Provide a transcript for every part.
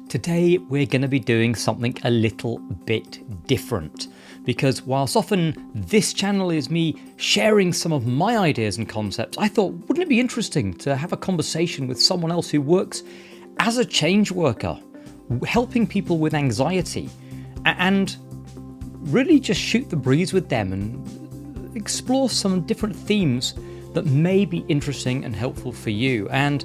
Today, we're going to be doing something a little bit different because whilst often this channel is me sharing some of my ideas and concepts, I thought, wouldn't it be interesting to have a conversation with someone else who works as a change worker, helping people with anxiety, and really just shoot the breeze with them and explore some different themes that may be interesting and helpful for you. And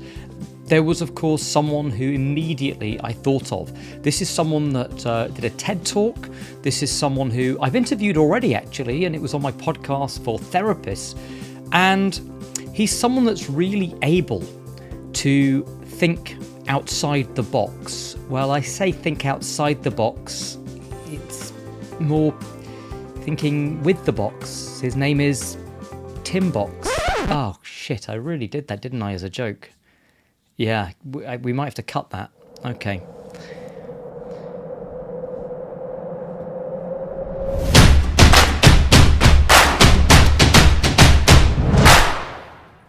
there was, of course, someone who immediately I thought of. This is someone that did a TED talk. This is someone who I've interviewed already, actually, and it was on my podcast for therapists. And he's someone that's really able to think outside the box. Well, I say think outside the box. It's more thinking with the box. His name is Tim Box. Oh, shit, I really did that, didn't I, as a joke? Yeah, we might have to cut that. Okay.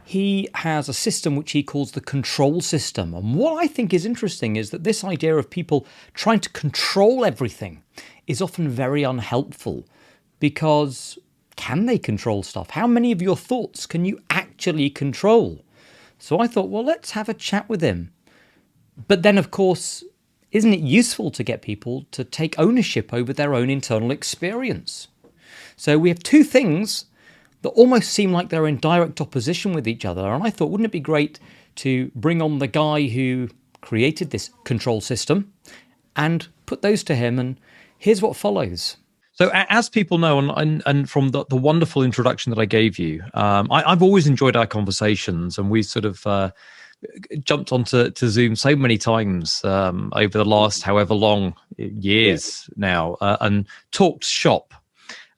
He has a system which he calls the control system. And what I think is interesting is that this idea of people trying to control everything is often very unhelpful, because can they control stuff? How many of your thoughts can you actually control? So I thought, well, let's have a chat with him. But then, of course, isn't it useful to get people to take ownership over their own internal experience? So we have two things that almost seem like they're in direct opposition with each other. And I thought, wouldn't it be great to bring on the guy who created this control system and put those to him? And here's what follows. So as people know, and from the wonderful introduction that I gave you, I've always enjoyed our conversations, and we sort of jumped onto Zoom so many times over the last however long years now, and talked shop.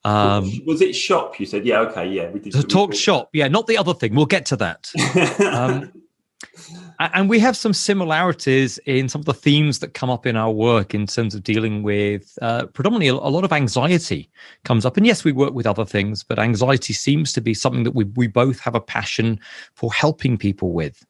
Was it shop? You said, yeah, okay, yeah. We did. So talk shop, yeah, not the other thing. We'll get to that. And we have some similarities in some of the themes that come up in our work in terms of dealing with predominantly a lot of anxiety comes up. And yes, we work with other things, but anxiety seems to be something that we both have a passion for helping people with.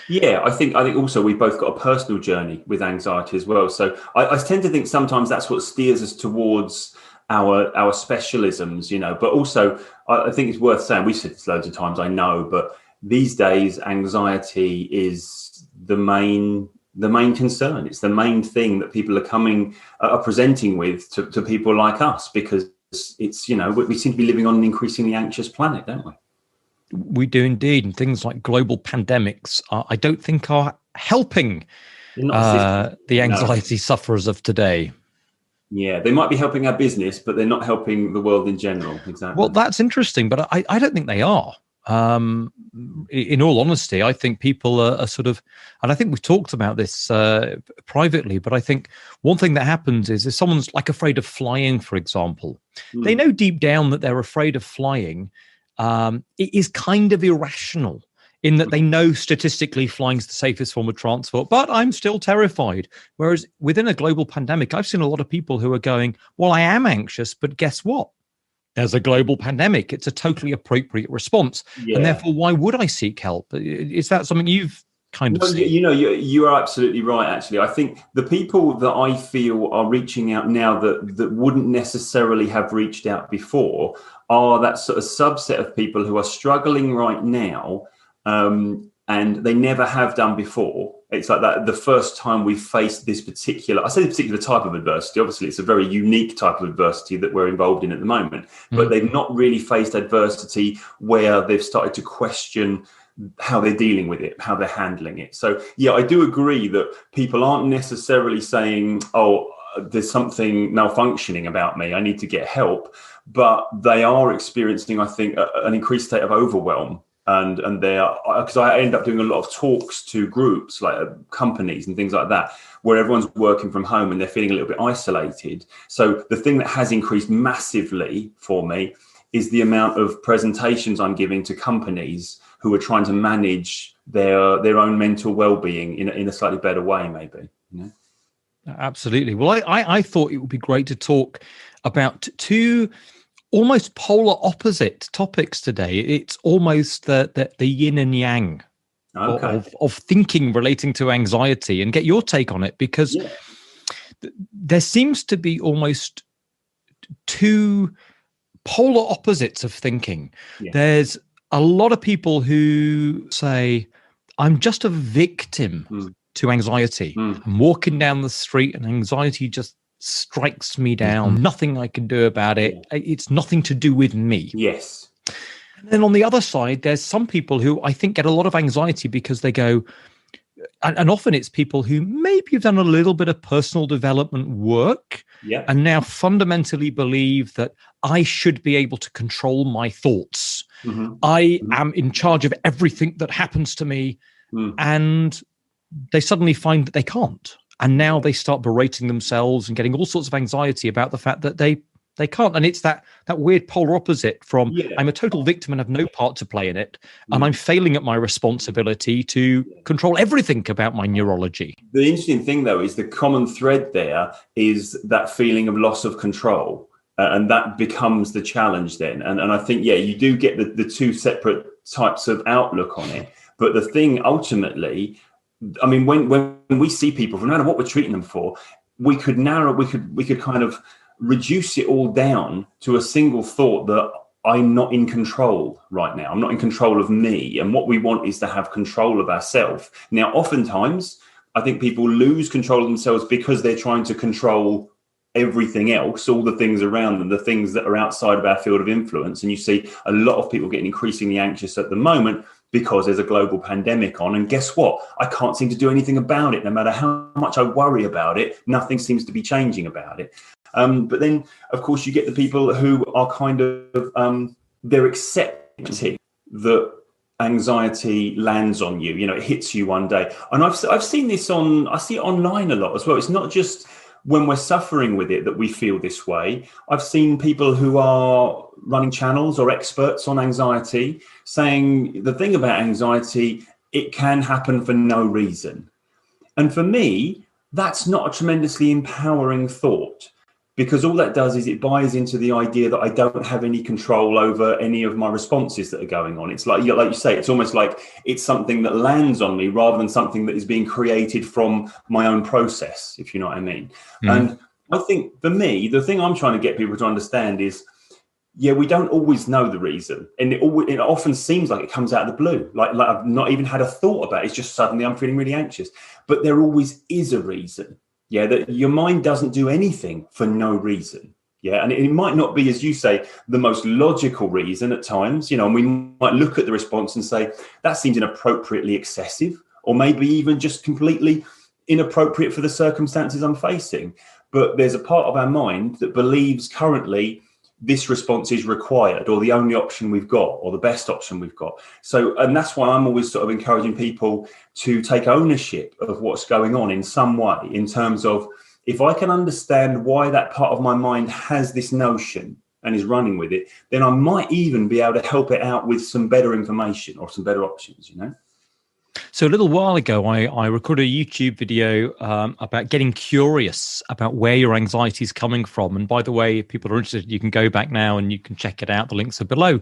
Yeah, I think also we've both got a personal journey with anxiety as well. So I tend to think sometimes that's what steers us towards our specialisms, but also I think it's worth saying, we've said this loads of times, I know, but these days, anxiety is the main concern. It's the main thing that people are presenting with to people like us, because it's, we seem to be living on an increasingly anxious planet, don't we? We do indeed. And things like global pandemics, I don't think are helping the anxiety sufferers of today. Yeah, they might be helping our business, but they're not helping the world in general. Exactly. Well, that's interesting, but I don't think they are. In all honesty, I think people are sort of, and I think we've talked about this privately, but I think one thing that happens is if someone's like afraid of flying, for example, they know deep down that they're afraid of flying. It is kind of irrational in that they know statistically flying is the safest form of transport, but I'm still terrified. Whereas within a global pandemic, I've seen a lot of people who are going, well, I am anxious, but guess what? There's a global pandemic. It's a totally appropriate response. Yeah. And therefore, why would I seek help? Is that something you've kind of seen? You are absolutely right, actually. I think the people that I feel are reaching out now that wouldn't necessarily have reached out before are that sort of subset of people who are struggling right now, and they never have done before. It's like that the first time we faced this particular type of adversity. Obviously, it's a very unique type of adversity that we're involved in at the moment, but they've not really faced adversity where they've started to question how they're dealing with it, how they're handling it. So, yeah, I do agree that people aren't necessarily saying, oh, there's something malfunctioning about me, I need to get help, but they are experiencing, I think, an increased state of overwhelm. And they are, because I end up doing a lot of talks to groups like companies and things like that, where everyone's working from home and they're feeling a little bit isolated. So the thing that has increased massively for me is the amount of presentations I'm giving to companies who are trying to manage their own mental well-being in a slightly better way, maybe. Absolutely. Well, I thought it would be great to talk about two almost polar opposite topics today. It's almost the yin and yang Okay. of thinking relating to anxiety and get your take on it, because there seems to be almost two polar opposites of thinking. Yeah. There's a lot of people who say, I'm just a victim to anxiety. I'm walking down the street and anxiety just strikes me down. Nothing I can do about it. It's nothing to do with me. Yes. And then on the other side, there's some people who I think get a lot of anxiety because they go, and often it's people who maybe have done a little bit of personal development work and now fundamentally believe that I should be able to control my thoughts. I am in charge of everything that happens to me. And they suddenly find that they can't. And now they start berating themselves and getting all sorts of anxiety about the fact that they can't. And it's that weird polar opposite from I'm a total victim and have no part to play in it. And I'm failing at my responsibility to control everything about my neurology. The interesting thing, though, is the common thread there is that feeling of loss of control. And that becomes the challenge then. And I think, you do get the two separate types of outlook on it. But the thing ultimately, I mean, when we see people, no matter what we're treating them for, we could kind of reduce it all down to a single thought that I'm not in control right now. I'm not in control of me. And what we want is to have control of ourselves. Now, oftentimes, I think people lose control of themselves because they're trying to control everything else, all the things around them, the things that are outside of our field of influence. And you see a lot of people getting increasingly anxious at the moment because there's a global pandemic on. And guess what? I can't seem to do anything about it. No matter how much I worry about it, nothing seems to be changing about it. But then, of course, you get the people who are kind of, they're accepting that anxiety lands on you. You know, it hits you one day. And I've seen this I see it online a lot as well. It's not just when we're suffering with it that we feel this way. I've seen people who are running channels or experts on anxiety saying the thing about anxiety, it can happen for no reason. And for me, that's not a tremendously empowering thought, because all that does is it buys into the idea that I don't have any control over any of my responses that are going on. It's like you say, it's almost like it's something that lands on me rather than something that is being created from my own process, if you know what I mean. And I think for me, the thing I'm trying to get people to understand is, we don't always know the reason. And it often seems like it comes out of the blue. Like I've not even had a thought about it. It's just suddenly I'm feeling really anxious. But there always is a reason. That your mind doesn't do anything for no reason. And it might not be, as you say, the most logical reason at times, and we might look at the response and say, that seems inappropriately excessive, or maybe even just completely inappropriate for the circumstances I'm facing. But there's a part of our mind that believes currently this response is required, or the only option we've got, or the best option we've got. So, and that's why I'm always sort of encouraging people to take ownership of what's going on in some way, in terms of, if I can understand why that part of my mind has this notion and is running with it, then I might even be able to help it out with some better information or some better options, So a little while ago, I recorded a YouTube video about getting curious about where your anxiety is coming from. And by the way, if people are interested, you can go back now and you can check it out. The links are below.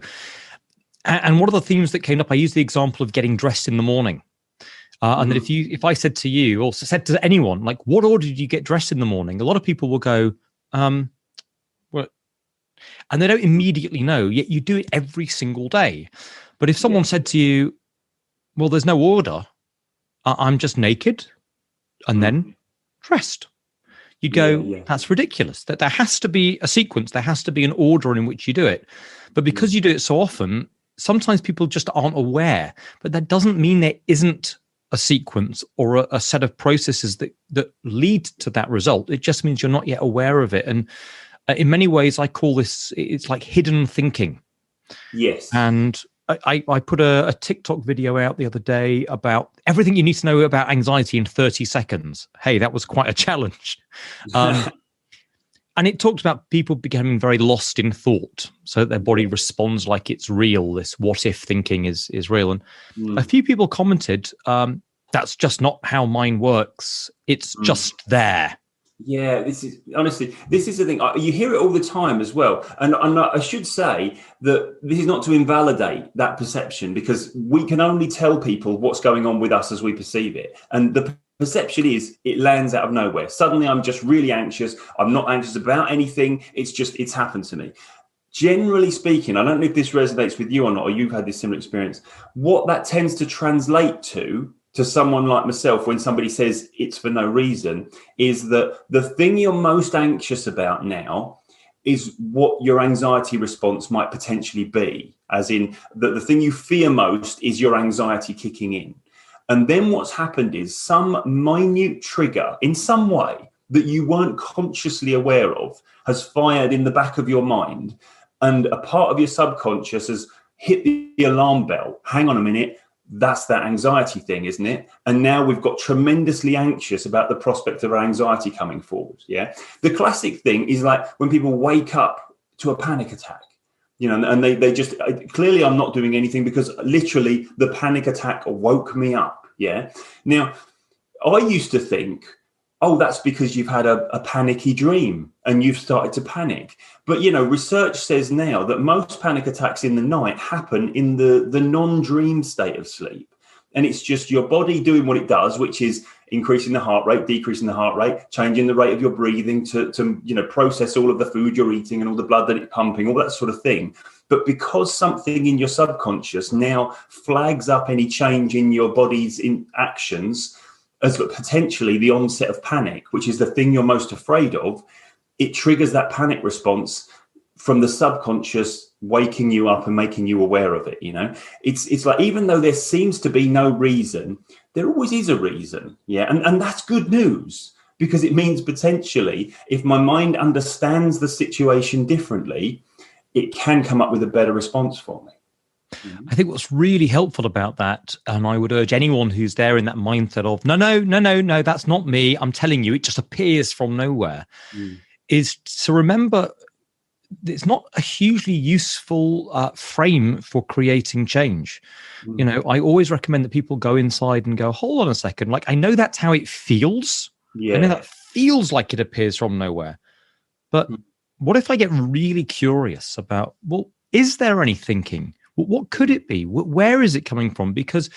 And one of the themes that came up, I used the example of getting dressed in the morning. And that if I said to you, or said to anyone, like, what order did you get dressed in the morning? A lot of people will go, what? And they don't immediately know, yet you do it every single day. But if someone said to you, well, there's no order, I'm just naked and then dressed, you'd go, that's ridiculous. That there has to be a sequence, there has to be an order in which you do it. But because you do it so often, sometimes people just aren't aware. But that doesn't mean there isn't a sequence or a set of processes that lead to that result. It just means you're not yet aware of it. And in many ways, I call this, it's like hidden thinking. Yes. And I put a TikTok video out the other day about everything you need to know about anxiety in 30 seconds. Hey, that was quite a challenge. And it talked about people becoming very lost in thought, so that their body responds like it's real. This what if thinking is real. And a few people commented, that's just not how mine works. It's just there. Yeah, this is honestly, this is the thing. You hear it all the time as well. And I should say that this is not to invalidate that perception, because we can only tell people what's going on with us as we perceive it. And the perception is it lands out of nowhere. Suddenly I'm just really anxious. I'm not anxious about anything. It's happened to me. Generally speaking, I don't know if this resonates with you or not, or you've had this similar experience. What that tends to translate to someone like myself, when somebody says it's for no reason, is that the thing you're most anxious about now is what your anxiety response might potentially be. As in, the thing you fear most is your anxiety kicking in. And then what's happened is some minute trigger in some way that you weren't consciously aware of has fired in the back of your mind. And a part of your subconscious has hit the alarm bell. Hang on a minute. That's that anxiety thing, isn't it? And now we've got tremendously anxious about the prospect of our anxiety coming forward. Yeah. The classic thing is like when people wake up to a panic attack, and they just clearly I'm not doing anything because literally the panic attack woke me up. Yeah. Now, I used to think, oh, that's because you've had a panicky dream and you've started to panic. But, research says now that most panic attacks in the night happen in the non-dream state of sleep. And it's just your body doing what it does, which is increasing the heart rate, decreasing the heart rate, changing the rate of your breathing to process all of the food you're eating and all the blood that it's pumping, all that sort of thing. But because something in your subconscious now flags up any change in your body's actions as potentially the onset of panic, which is the thing you're most afraid of, it triggers that panic response from the subconscious, waking you up and making you aware of it. It's like, even though there seems to be no reason, there always is a reason. Yeah. And that's good news, because it means potentially if my mind understands the situation differently, it can come up with a better response for me. I think what's really helpful about that, and I would urge anyone who's there in that mindset of, no, that's not me, I'm telling you, it just appears from nowhere, is to remember it's not a hugely useful frame for creating change. I always recommend that people go inside and go, hold on a second, like, I know that's how it feels. Yeah. I know that feels like it appears from nowhere. But what if I get really curious about, well, is there any thinking? What could it be? Where is it coming from? Because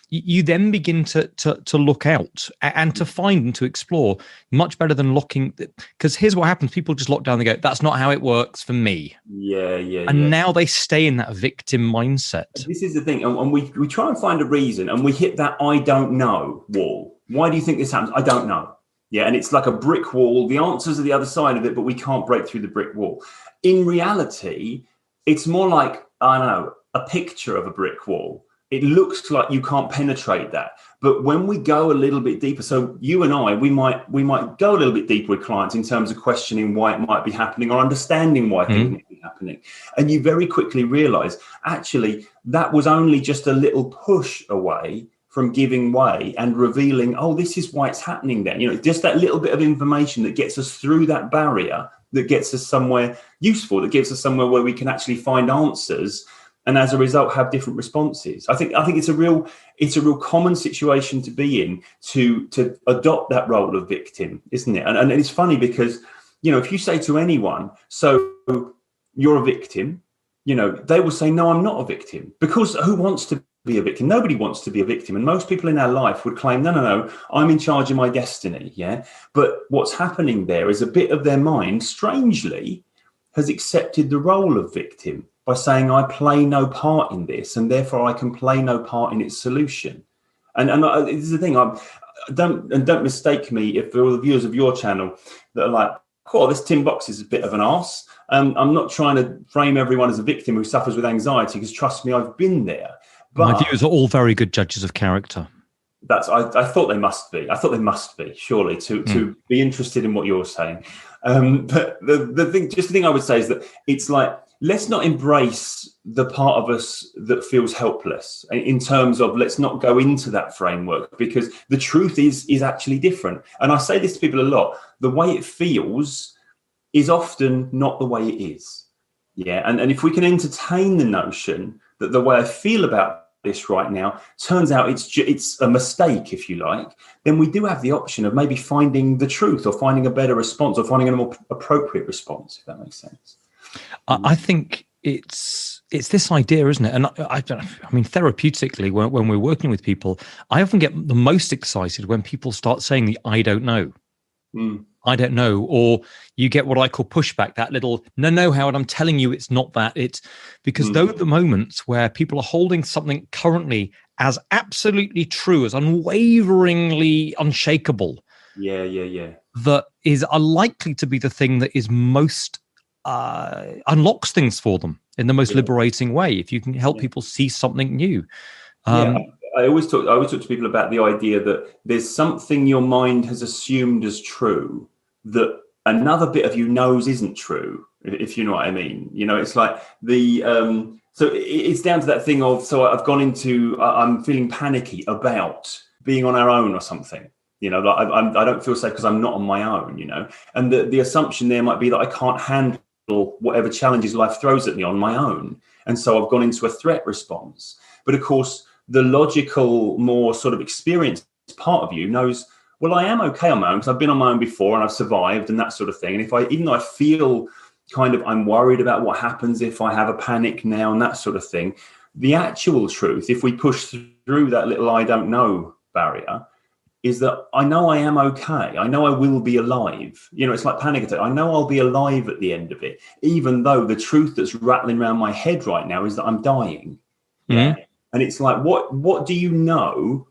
you then begin to look out and to find and to explore much better than looking. Because here's what happens. People just lock down and go, that's not how it works for me. And now they stay in that victim mindset. This is the thing. And we try and find a reason, and we hit that I don't know wall. Why do you think this happens? I don't know. Yeah. And it's like a brick wall. The answers are the other side of it, but we can't break through the brick wall. In reality, it's more like, I don't know, a picture of a brick wall. It looks like you can't penetrate that. But when we go a little bit deeper, so you and I, we might go a little bit deeper with clients in terms of questioning why it might be happening or understanding why things might be happening. And you very quickly realize, actually, that was only just a little push away from giving way and revealing, oh, this is why it's happening then. Just that little bit of information that gets us through that barrier, that gets us somewhere useful, that gives us somewhere where we can actually find answers, and as a result have different responses. I think it's a real common situation to be in, to adopt that role of victim, isn't it? And it's funny because, if you say to anyone, so you're a victim, they will say, no, I'm not a victim, because who wants to be a victim? Nobody wants to be a victim. And most people in our life would claim, no, I'm in charge of my destiny. Yeah. But what's happening there is a bit of their mind, strangely, has accepted the role of victim by saying, I play no part in this, and therefore I can play no part in its solution. And this is the thing. Don't mistake me if for all the viewers of your channel that are like, cool, this Tim Box is a bit of an arse. I'm not trying to frame everyone as a victim who suffers with anxiety, because trust me, I've been there. But my viewers are all very good judges of character. I thought they must be. I thought they must be, surely, to be interested in what you're saying. But the thing I would say is that it's like, let's not embrace the part of us that feels helpless in terms of, let's not go into that framework, because the truth is actually different. And I say this to people a lot, the way it feels is often not the way it is. Yeah. And if we can entertain the notion that the way I feel about this right now, turns out it's a mistake, if you like, then we do have the option of maybe finding the truth or finding a better response or finding a more appropriate response, if that makes sense. I think it's this idea, isn't it? And I mean, therapeutically, when we're working with people, I often get the most excited when people start saying the "I don't know." I don't know, or you get what I call pushback, that little, no, Howard, I'm telling you it's not that. It's because those are the moments where people are holding something currently as absolutely true, as unwaveringly unshakable. Yeah. That is unlikely to be the thing that is most unlocks things for them in the most liberating way. If you can help people see something new. I always talk to people about the idea that there's something your mind has assumed as true that another bit of you knows isn't true, if you know what I mean. You know, it's like so it's down to that thing of, so I've gone into, I'm feeling panicky about being on our own or something. You know, like I don't feel safe because I'm not on my own, you know, and the assumption there might be that I can't handle whatever challenges life throws at me on my own. And so I've gone into a threat response. But of course, the logical, more sort of experienced part of you knows, well, I am okay on my own because I've been on my own before and I've survived and that sort of thing. And even though I feel kind of, I'm worried about what happens if I have a panic now and that sort of thing, the actual truth, if we push through that little I don't know barrier, is that I know I am okay. I know I will be alive. You know, it's like panic attack. I know I'll be alive at the end of it, even though the truth that's rattling around my head right now is that I'm dying. Yeah. And it's like, what do you know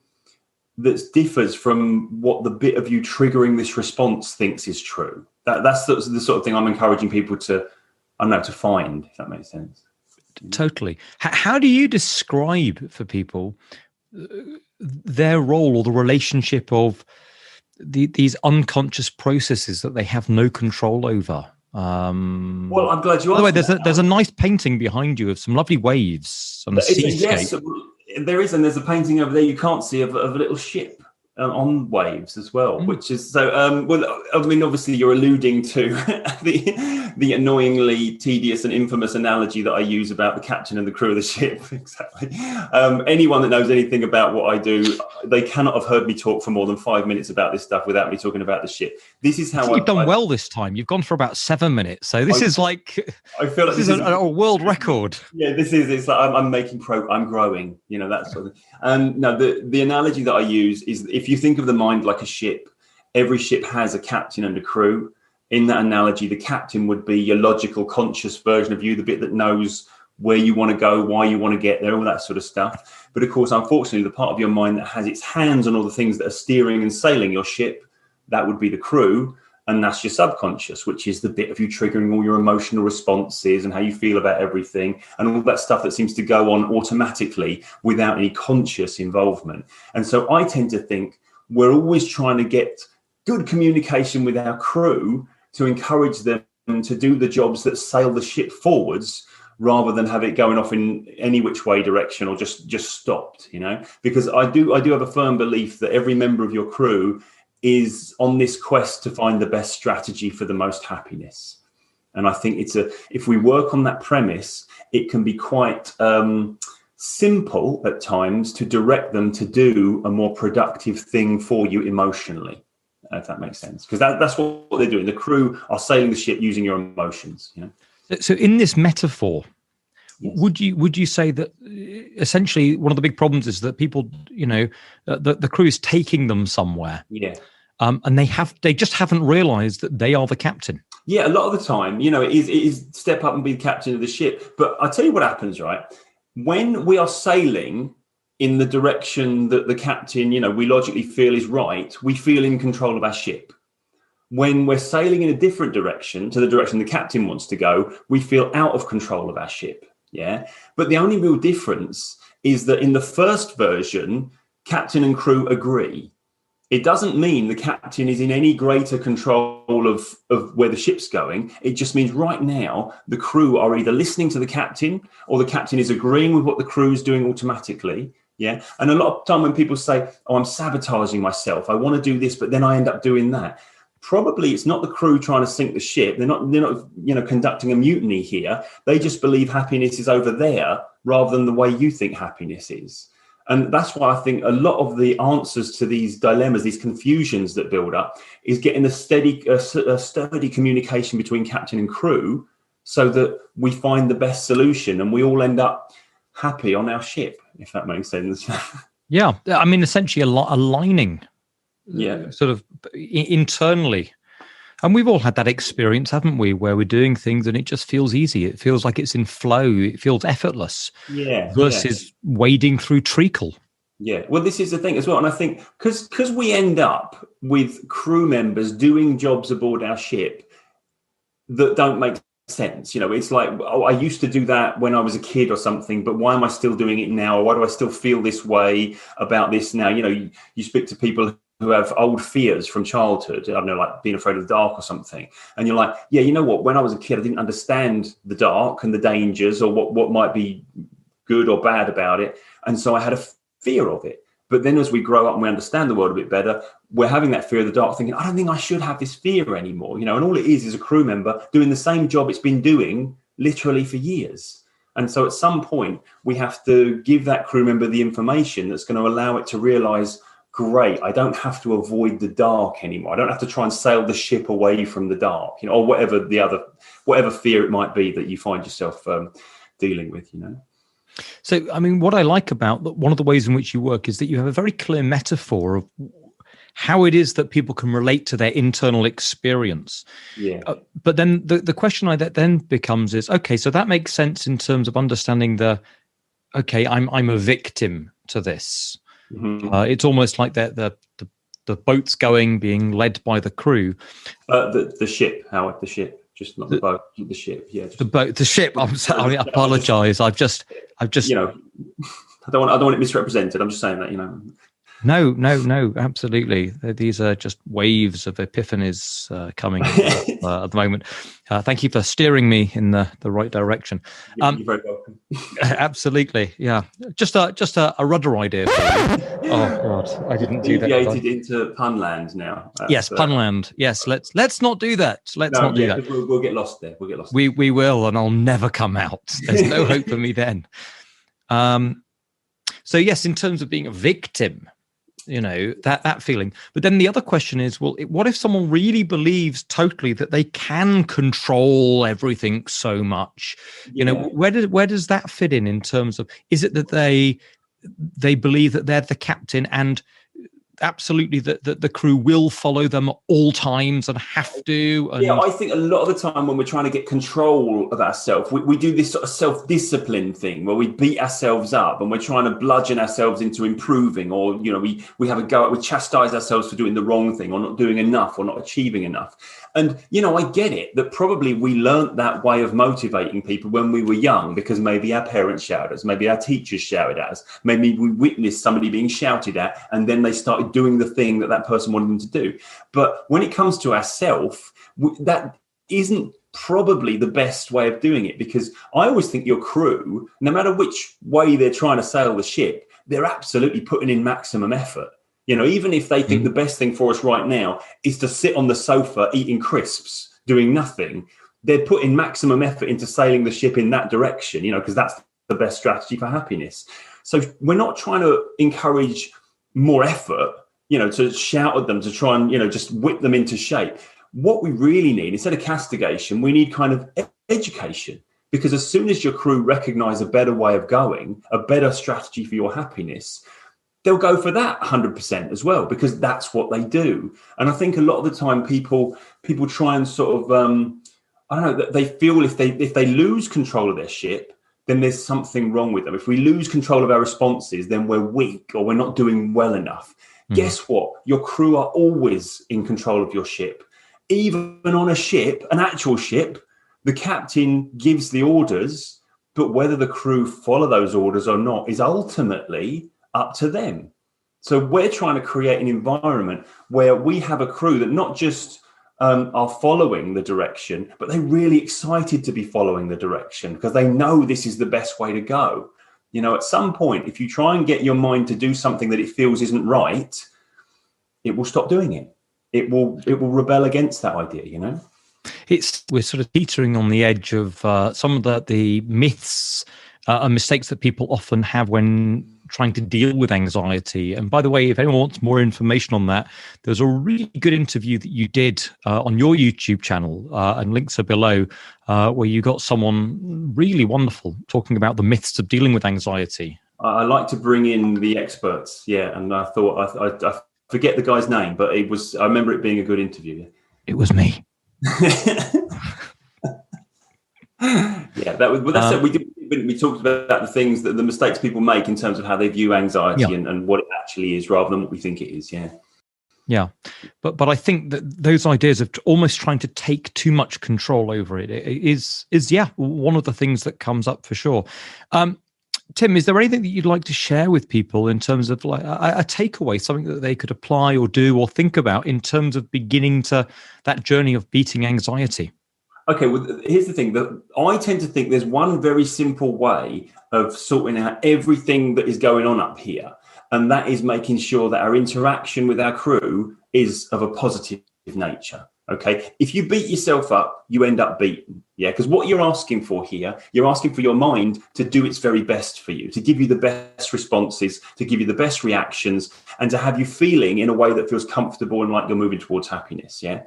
that differs from what the bit of you triggering this response thinks is true? That's the sort of thing I'm encouraging people to, I don't know, to find, if that makes sense. Totally. How do you describe for people their role or the relationship of these unconscious processes that they have no control over? Well, I'm glad you asked. By the way, there's a nice painting behind you of some lovely waves on a seascape. Yes, there is, and there's a painting over there you can't see of a little ship on waves as well, which is so. Well, I mean, obviously you're alluding to the annoyingly tedious and infamous analogy that I use about the captain and the crew of the ship. Exactly. Anyone that knows anything about what I do, they cannot have heard me talk for more than 5 minutes about this stuff without me talking about the ship. This is how you've done well this time. You've gone for about 7 minutes, so this is like, I feel like this is a world record. Yeah, this is. It's like I'm making I'm growing. You know, that sort of thing. No, the analogy that I use is, if you think of the mind like a ship, every ship has a captain and a crew. In that analogy, the captain would be your logical, conscious version of you, the bit that knows where you want to go, why you want to get there, all that sort of stuff. But of course, unfortunately, the part of your mind that has its hands on all the things that are steering and sailing your ship, that would be the crew. And that's your subconscious, which is the bit of you triggering all your emotional responses and how you feel about everything and all that stuff that seems to go on automatically without any conscious involvement. And so I tend to think we're always trying to get good communication with our crew to encourage them to do the jobs that sail the ship forwards, rather than have it going off in any which way direction or just stopped, you know, because I do have a firm belief that every member of your crew is on this quest to find the best strategy for the most happiness. And I think if we work on that premise, it can be quite simple at times to direct them to do a more productive thing for you emotionally, if that makes sense. Because that's what they're doing. The crew are sailing the ship using your emotions, you know. So in this metaphor, yes, would you say that essentially one of the big problems is that people, you know, the crew is taking them somewhere, and they just haven't realised that they are the captain. Yeah, a lot of the time, you know, it is step up and be the captain of the ship. But I tell you what happens, right? When we are sailing in the direction that the captain, you know, we logically feel is right, we feel in control of our ship. When we're sailing in a different direction, to the direction the captain wants to go, we feel out of control of our ship. Yeah. But the only real difference is that in the first version, captain and crew agree. It doesn't mean the captain is in any greater control of where the ship's going. It just means right now the crew are either listening to the captain or the captain is agreeing with what the crew is doing automatically. Yeah. And a lot of time when people say, oh, I'm sabotaging myself, I want to do this, but then I end up doing that. probably it's not the crew trying to sink the ship. They're not conducting a mutiny here. They just believe happiness is over there rather than the way you think happiness is. And that's why I think a lot of the answers to these dilemmas, these confusions that build up, is getting a sturdy communication between captain and crew, so that we find the best solution and we all end up happy on our ship, if that makes sense. Yeah, I mean, essentially aligning, sort of internally. And we've all had that experience, haven't we, where we're doing things and it just feels easy. It feels like it's in flow. It feels effortless. Versus wading through treacle. Yeah, well, this is the thing as well. And I think because we end up with crew members doing jobs aboard our ship that don't make sense. It's like, oh, I used to do that when I was a kid or something, but why am I still doing it now? Or why do I still feel this way about this now? You speak to people who have old fears from childhood, I don't know, like being afraid of the dark or something. And you're like, yeah, you know what? When I was a kid, I didn't understand the dark and the dangers or what might be good or bad about it. And so I had a fear of it. But then as we grow up and we understand the world a bit better, we're having that fear of the dark, thinking, I don't think I should have this fear anymore. And all it is a crew member doing the same job it's been doing literally for years. And so at some point, we have to give that crew member the information that's going to allow it to realize, great, I don't have to avoid the dark anymore. I don't have to try and sail the ship away from the dark, or whatever fear it might be that you find yourself dealing with, So, I mean, what I like about one of the ways in which you work is that you have a very clear metaphor of how it is that people can relate to their internal experience. Yeah. But then the question that then becomes is, okay, so that makes sense in terms of understanding I'm a victim to this. Mm-hmm. It's almost like the boat's being led by the crew. The ship, Howard, the ship. Just not the boat, the ship. Yeah, the ship. I apologize. I've just. I don't want it misrepresented. I'm just saying that. No, absolutely. These are just waves of epiphanies coming at the moment. Thank you for steering me in the right direction. You're very welcome. Absolutely, yeah. Just a rudder idea for you. Oh God, I didn't do that. Deviated into punland now. Yes, punland. Yes, let's not do that. Let's not do that. We'll get lost there. We will, and I'll never come out. There's no hope for me then. So yes, in terms of being a victim, that feeling. But then the other question is, well, what if someone really believes totally that they can control everything so much? Where does that fit in terms of, is it that they believe that they're the captain and absolutely that the crew will follow them at all times and have to? Yeah, I think a lot of the time when we're trying to get control of ourselves, we do this sort of self-discipline thing where we beat ourselves up and we're trying to bludgeon ourselves into improving, or we have a go at, we chastise ourselves for doing the wrong thing or not doing enough or not achieving enough. And I get it that probably we learnt that way of motivating people when we were young, because maybe our parents shouted at us, maybe our teachers shouted at us, maybe we witnessed somebody being shouted at and then they started doing the thing that person wanted them to do. But when it comes to ourselves, that isn't probably the best way of doing it, because I always think your crew, no matter which way they're trying to sail the ship, they're absolutely putting in maximum effort. Even if they think the best thing for us right now is to sit on the sofa eating crisps, doing nothing, they're putting maximum effort into sailing the ship in that direction, because that's the best strategy for happiness. So we're not trying to encourage more effort, to shout at them, to try and, just whip them into shape. What we really need, instead of castigation, we need kind of education. Because as soon as your crew recognize a better way of going, a better strategy for your happiness, they'll go for that 100% as well, because that's what they do. And I think a lot of the time people try and sort of, I don't know, they feel if they lose control of their ship, then there's something wrong with them. If we lose control of our responses, then we're weak or we're not doing well enough. Guess what? Your crew are always in control of your ship. Even on a ship, an actual ship, the captain gives the orders, but whether the crew follow those orders or not is ultimately up to them. So we're trying to create an environment where we have a crew that not just are following the direction, but they're really excited to be following the direction because they know this is the best way to go. At some point, if you try and get your mind to do something that it feels isn't right, it will stop doing it. it will rebel against that idea, you know. We're sort of teetering on the edge of some of the myths and mistakes that people often have when trying to deal with anxiety. And by the way, if anyone wants more information on that, there's a really good interview that you did on your YouTube channel, and links are below, where you got someone really wonderful talking about the myths of dealing with anxiety. I like to bring in the experts, yeah. And I thought I forget the guy's name, but I remember it being a good interview. It was me. Yeah, that's it. We talked about the things that the mistakes people make in terms of how they view anxiety, and what it actually is rather than what we think it is. Yeah. But I think that those ideas of almost trying to take too much control over it is one of the things that comes up for sure. Tim, is there anything that you'd like to share with people in terms of like a takeaway, something that they could apply or do or think about in terms of beginning that journey of beating anxiety? Okay, well, here's the thing. That I tend to think there's one very simple way of sorting out everything that is going on up here, and that is making sure that our interaction with our crew is of a positive nature. Okay, if you beat yourself up, you end up beaten. Yeah, because what you're asking for here, you're asking for your mind to do its very best for you, to give you the best responses, to give you the best reactions, and to have you feeling in a way that feels comfortable and like you're moving towards happiness. Yeah,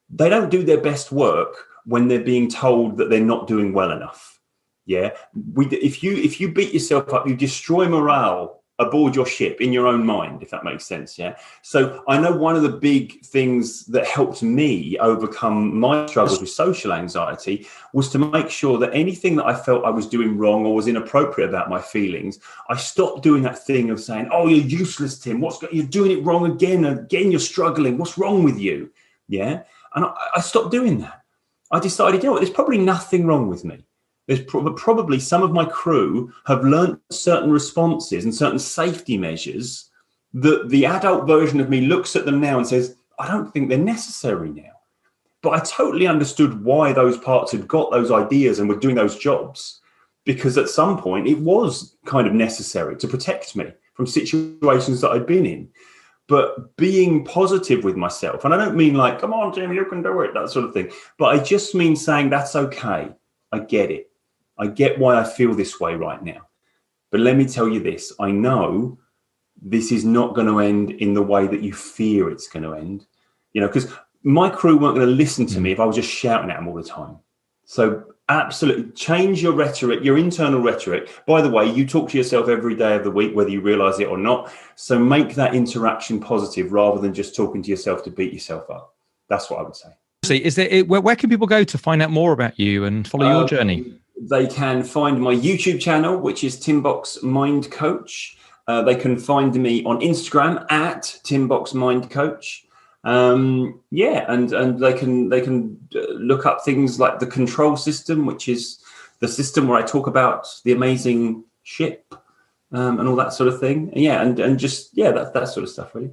they don't do their best work when they're being told that they're not doing well enough. Yeah, if you beat yourself up, you destroy morale aboard your ship in your own mind, if that makes sense. Yeah. So I know one of the big things that helped me overcome my struggles with social anxiety was to make sure that anything that I felt I was doing wrong or was inappropriate about my feelings, I stopped doing that thing of saying, "Oh, you're useless, Tim. You're doing it wrong again. Again, you're struggling. What's wrong with you?" Yeah. And I stopped doing that. I decided, there's probably nothing wrong with me. There's probably some of my crew have learned certain responses and certain safety measures that the adult version of me looks at them now and says, I don't think they're necessary now. But I totally understood why those parts had got those ideas and were doing those jobs, because at some point it was kind of necessary to protect me from situations that I'd been in. But being positive with myself, and I don't mean like, come on, Jim, you can do it, that sort of thing. But I just mean saying, that's okay. I get it. I get why I feel this way right now. But let me tell you this. I know this is not going to end in the way that you fear it's going to end. Because my crew weren't going to listen to me if I was just shouting at them all the time. So absolutely change your rhetoric, your internal rhetoric. By the way, you talk to yourself every day of the week, whether you realize it or not. So make that interaction positive rather than just talking to yourself to beat yourself up. That's what I would say. Where can people go to find out more about you and follow your journey? They can find my YouTube channel, which is Timbox Mind Coach. They can find me on Instagram at Timbox Mind Coach. And they can look up things like the control system, which is the system where I talk about the amazing ship and all that sort of thing. And that sort of stuff, really.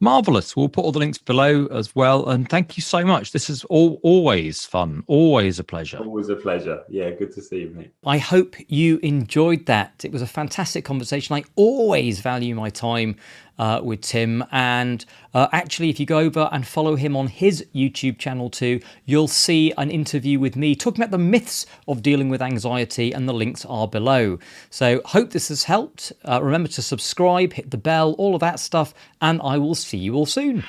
Marvelous. We'll put all the links below as well. And thank you so much. This is always fun. Always a pleasure. Always a pleasure. Yeah, good to see you, mate. I hope you enjoyed that. It was a fantastic conversation. I always value my time with Tim. And actually, if you go over and follow him on his YouTube channel too, you'll see an interview with me talking about the myths of dealing with anxiety, and the links are below. So hope this has helped. Remember to subscribe, hit the bell, all of that stuff, and I will see you all soon.